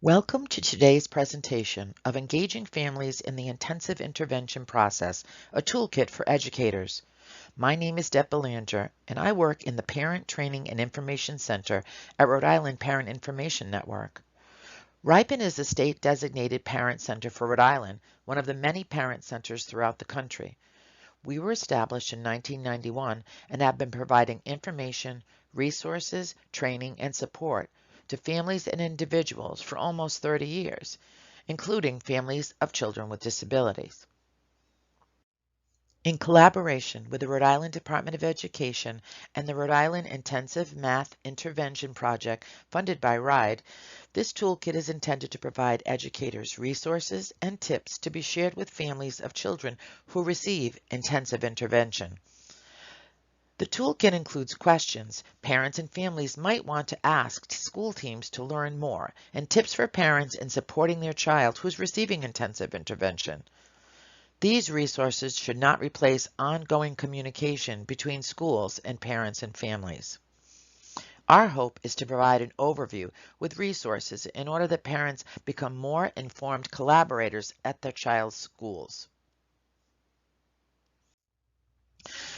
Welcome to today's presentation of Engaging Families in the Intensive Intervention Process, a toolkit for educators. My name is Deb Belanger, and I work in the Parent Training and Information Center at Rhode Island Parent Information Network. RIPIN is the state-designated parent center for Rhode Island, one of the many parent centers throughout the country. We were established in 1991 and have been providing information, resources, training, and support to families and individuals for almost 30 years, including families of children with disabilities. In collaboration with the Rhode Island Department of Education and the Rhode Island Intensive Math Intervention Project funded by RIDE, this toolkit is intended to provide educators resources and tips to be shared with families of children who receive intensive intervention. The toolkit includes questions parents and families might want to ask school teams to learn more, and tips for parents in supporting their child who's receiving intensive intervention. These resources should not replace ongoing communication between schools and parents and families. Our hope is to provide an overview with resources in order that parents become more informed collaborators at their child's schools.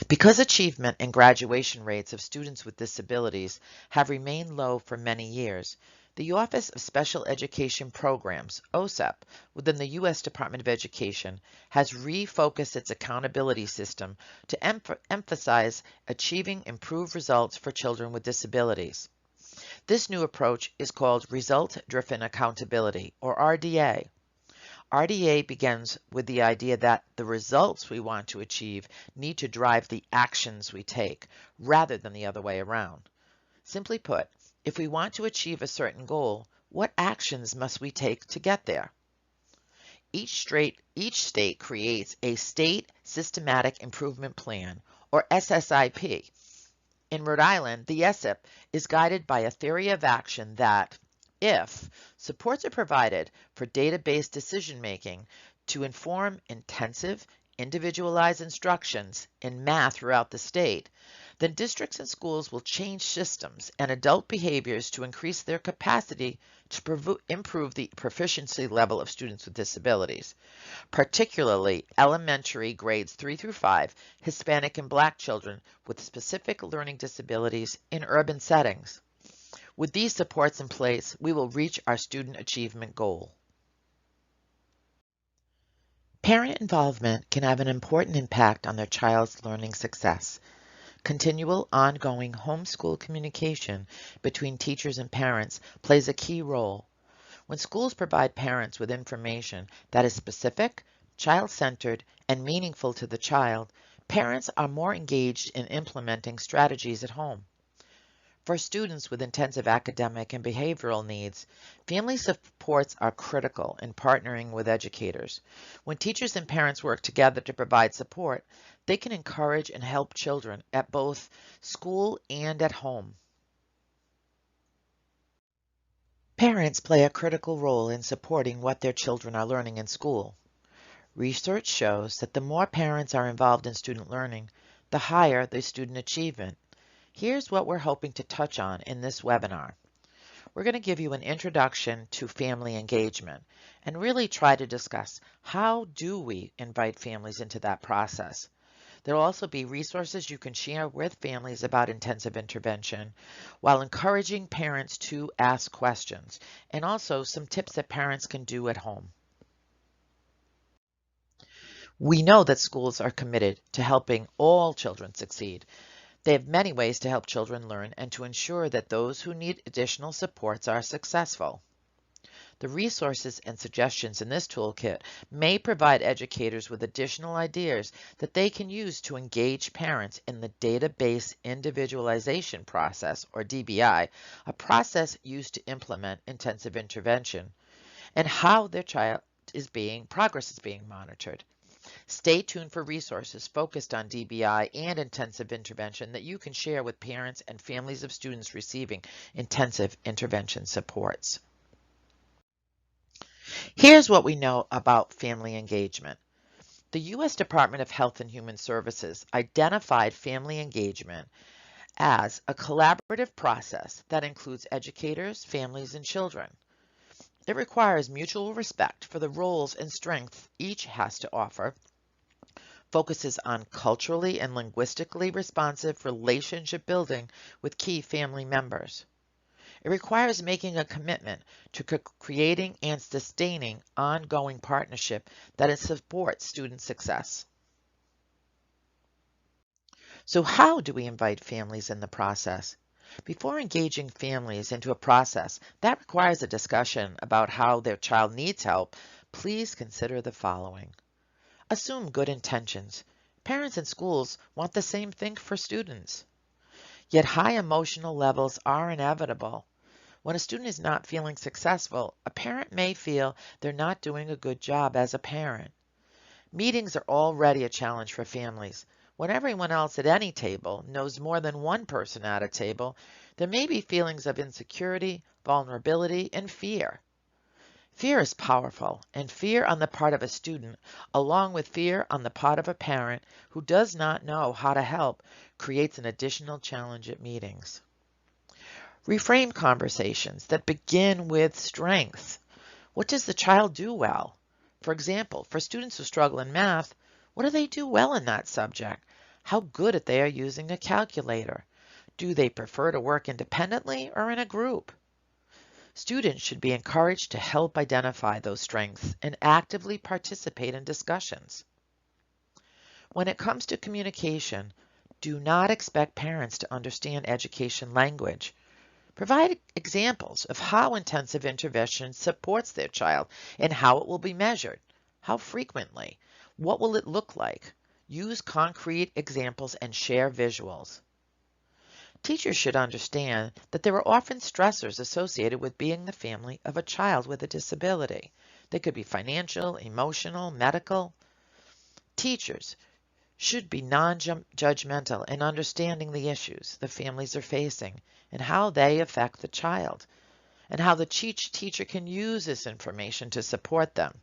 Because achievement and graduation rates of students with disabilities have remained low for many years, the Office of Special Education Programs, OSEP, within the U.S. Department of Education, has refocused its accountability system to emphasize achieving improved results for children with disabilities. This new approach is called Result-Driven Accountability, or RDA. RDA begins with the idea that the results we want to achieve need to drive the actions we take, rather than the other way around. Simply put, if we want to achieve a certain goal, what actions must we take to get there? Each state creates a State Systematic Improvement Plan, or SSIP. In Rhode Island, the SIP is guided by a theory of action that, if supports are provided for data-based decision-making to inform intensive, individualized instructions in math throughout the state, then districts and schools will change systems and adult behaviors to increase their capacity to improve the proficiency level of students with disabilities, particularly elementary grades 3 through 5, Hispanic and Black children with specific learning disabilities in urban settings. With these supports in place, we will reach our student achievement goal. Parent involvement can have an important impact on their child's learning success. Continual, ongoing homeschool communication between teachers and parents plays a key role. When schools provide parents with information that is specific, child-centered, and meaningful to the child, parents are more engaged in implementing strategies at home. For students with intensive academic and behavioral needs, family supports are critical in partnering with educators. When teachers and parents work together to provide support, they can encourage and help children at both school and at home. Parents play a critical role in supporting what their children are learning in school. Research shows that the more parents are involved in student learning, the higher the student achievement. Here's what we're hoping to touch on in this webinar. We're going to give you an introduction to family engagement and really try to discuss how do we invite families into that process. There will also be resources you can share with families about intensive intervention while encouraging parents to ask questions, and also some tips that parents can do at home. We know that schools are committed to helping all children succeed. They have many ways to help children learn and to ensure that those who need additional supports are successful. The resources and suggestions in this toolkit may provide educators with additional ideas that they can use to engage parents in the database individualization process, or DBI, a process used to implement intensive intervention, and how their child progress is being monitored. Stay tuned for resources focused on DBI and intensive intervention that you can share with parents and families of students receiving intensive intervention supports. Here's what we know about family engagement. The U.S. Department of Health and Human Services identified family engagement as a collaborative process that includes educators, families, and children. It requires mutual respect for the roles and strengths each has to offer, focuses on culturally and linguistically responsive relationship building with key family members. It requires making a commitment to creating and sustaining ongoing partnership that supports student success. So how do we invite families in the process? Before engaging families into a process that requires a discussion about how their child needs help, please consider the following. Assume good intentions. Parents and schools want the same thing for students. Yet high emotional levels are inevitable. When a student is not feeling successful, a parent may feel they're not doing a good job as a parent. Meetings are already a challenge for families. When everyone else at any table knows more than one person at a table, there may be feelings of insecurity, vulnerability, and fear. Fear is powerful, and fear on the part of a student, along with fear on the part of a parent who does not know how to help, creates an additional challenge at meetings. Reframe conversations that begin with strengths. What does the child do well? For example, for students who struggle in math, what do they do well in that subject? How good at they are using a calculator? Do they prefer to work independently or in a group? Students should be encouraged to help identify those strengths and actively participate in discussions. When it comes to communication, do not expect parents to understand education language. Provide examples of how intensive intervention supports their child and how it will be measured. How frequently? What will it look like? Use concrete examples and share visuals. Teachers should understand that there are often stressors associated with being the family of a child with a disability. They could be financial, emotional, medical. Teachers should be non-judgmental in understanding the issues the families are facing and how they affect the child, and how the teacher can use this information to support them.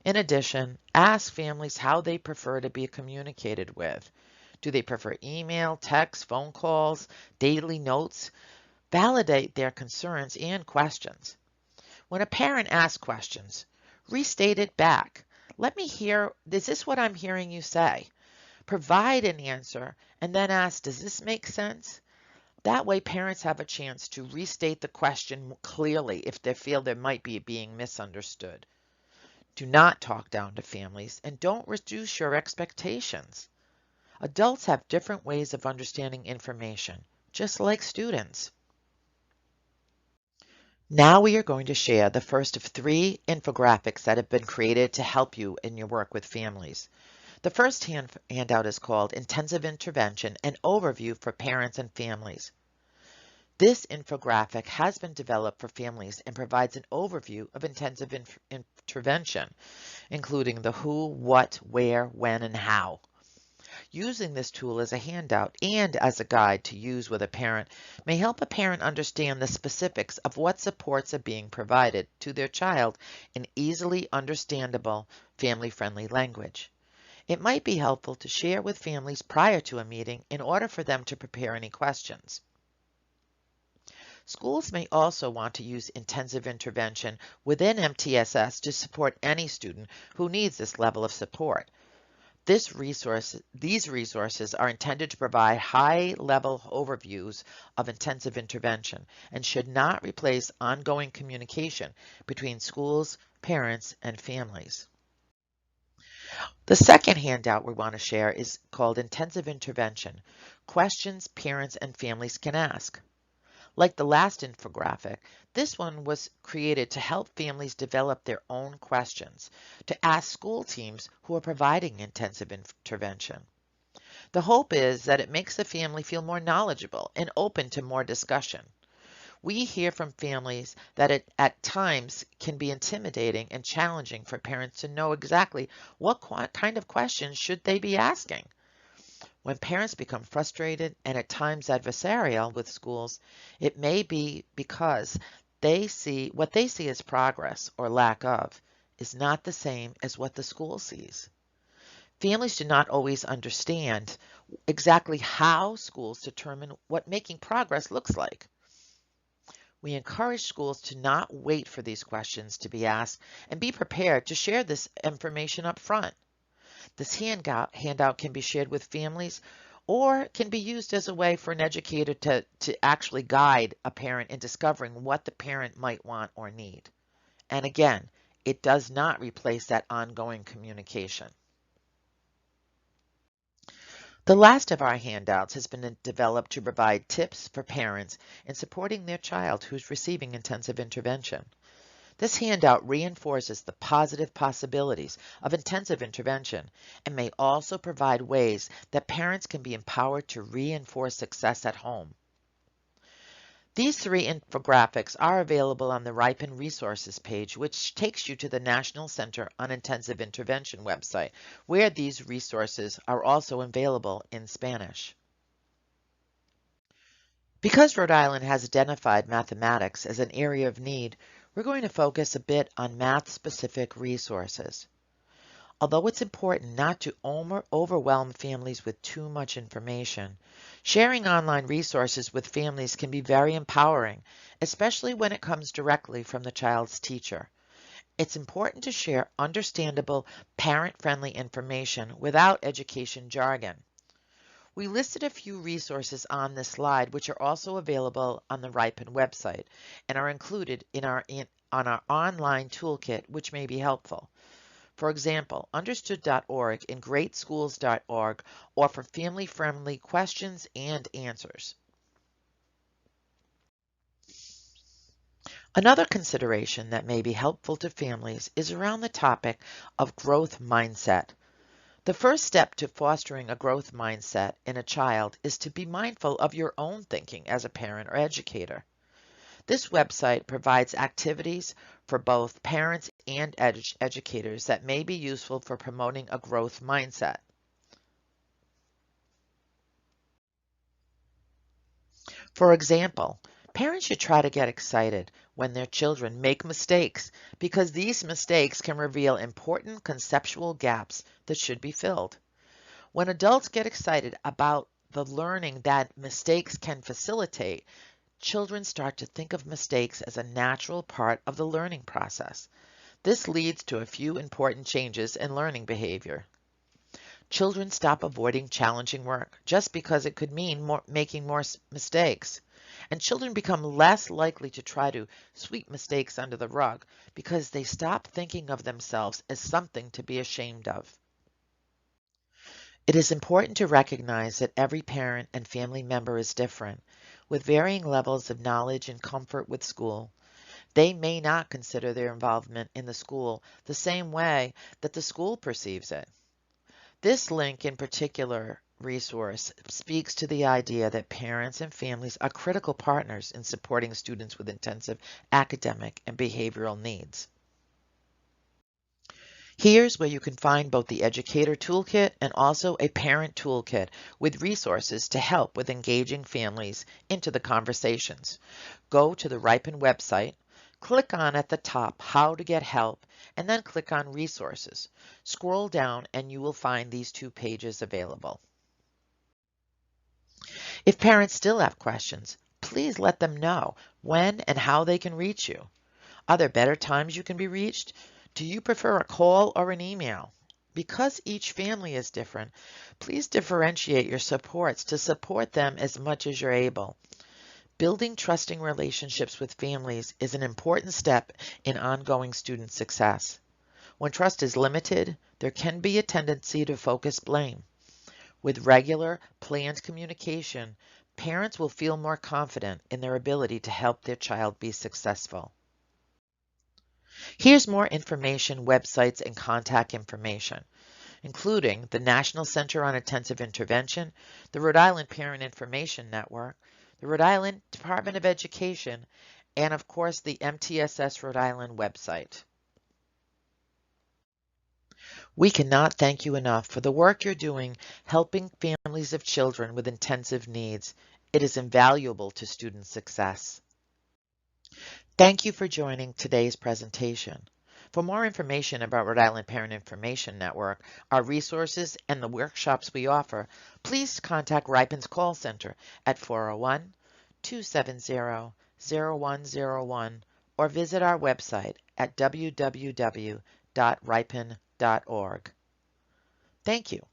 In addition, ask families how they prefer to be communicated with. Do they prefer email, text, phone calls, daily notes? Validate their concerns and questions. When a parent asks questions, restate it back. Let me hear, is this what I'm hearing you say? Provide an answer and then ask, does this make sense? That way parents have a chance to restate the question clearly if they feel there might be being misunderstood. Do not talk down to families and don't reduce your expectations. Adults have different ways of understanding information, just like students. Now we are going to share the first of 3 infographics that have been created to help you in your work with families. The first handout is called Intensive Intervention, an Overview for Parents and Families. This infographic has been developed for families and provides an overview of intensive intervention, including the who, what, where, when, and how. Using this tool as a handout and as a guide to use with a parent may help a parent understand the specifics of what supports are being provided to their child in easily understandable, family-friendly language. It might be helpful to share with families prior to a meeting in order for them to prepare any questions. Schools may also want to use intensive intervention within MTSS to support any student who needs this level of support. These resources are intended to provide high-level overviews of intensive intervention and should not replace ongoing communication between schools, parents, and families. The second handout we want to share is called Intensive Intervention, Questions Parents and Families Can Ask. Like the last infographic, this one was created to help families develop their own questions to ask school teams who are providing intensive intervention. The hope is that it makes the family feel more knowledgeable and open to more discussion. We hear from families that it at times can be intimidating and challenging for parents to know exactly what kind of questions should they be asking. When parents become frustrated and at times adversarial with schools, it may be because what they see as progress or lack of is not the same as what the school sees. Families do not always understand exactly how schools determine what making progress looks like. We encourage schools to not wait for these questions to be asked and be prepared to share this information up front. This handout can be shared with families or can be used as a way for an educator to actually guide a parent in discovering what the parent might want or need. And again, it does not replace that ongoing communication. The last of our handouts has been developed to provide tips for parents in supporting their child who's receiving intensive intervention. This handout reinforces the positive possibilities of intensive intervention and may also provide ways that parents can be empowered to reinforce success at home. These three infographics are available on the RIPIN resources page, which takes you to the National Center on Intensive Intervention website, where these resources are also available in Spanish. Because Rhode Island has identified mathematics as an area of need, we're going to focus a bit on math-specific resources. Although it's important not to overwhelm families with too much information, sharing online resources with families can be very empowering, especially when it comes directly from the child's teacher. It's important to share understandable, parent-friendly information without education jargon. We listed a few resources on this slide, which are also available on the RIPIN website and are included on our online toolkit, which may be helpful. For example, understood.org and greatschools.org offer family-friendly questions and answers. Another consideration that may be helpful to families is around the topic of growth mindset. The first step to fostering a growth mindset in a child is to be mindful of your own thinking as a parent or educator. This website provides activities for both parents and educators that may be useful for promoting a growth mindset. For example, parents should try to get excited when their children make mistakes because these mistakes can reveal important conceptual gaps that should be filled. When adults get excited about the learning that mistakes can facilitate, children start to think of mistakes as a natural part of the learning process. This leads to a few important changes in learning behavior. Children stop avoiding challenging work just because it could mean making more mistakes. And children become less likely to try to sweep mistakes under the rug because they stop thinking of themselves as something to be ashamed of. It is important to recognize that every parent and family member is different, with varying levels of knowledge and comfort with school. They may not consider their involvement in the school the same way that the school perceives it. This link in particular resource speaks to the idea that parents and families are critical partners in supporting students with intensive academic and behavioral needs. Here's where you can find both the Educator Toolkit and also a Parent Toolkit with resources to help with engaging families into the conversations. Go to the RIPIN website, click on at the top How to Get Help, and then click on Resources. Scroll down and you will find these two pages available. If parents still have questions, please let them know when and how they can reach you. Are there better times you can be reached? Do you prefer a call or an email? Because each family is different, please differentiate your supports to support them as much as you're able. Building trusting relationships with families is an important step in ongoing student success. When trust is limited, there can be a tendency to focus blame. With regular, planned communication, parents will feel more confident in their ability to help their child be successful. Here's more information, websites, and contact information, including the National Center on Intensive Intervention, the Rhode Island Parent Information Network, the Rhode Island Department of Education, and of course the MTSS Rhode Island website. We cannot thank you enough for the work you're doing helping families of children with intensive needs. It is invaluable to student success. Thank you for joining today's presentation. For more information about Rhode Island Parent Information Network, our resources, and the workshops we offer, please contact RIPIN's call center at 401-270-6000. 0101 or visit our website at www.ripin.org. Thank you.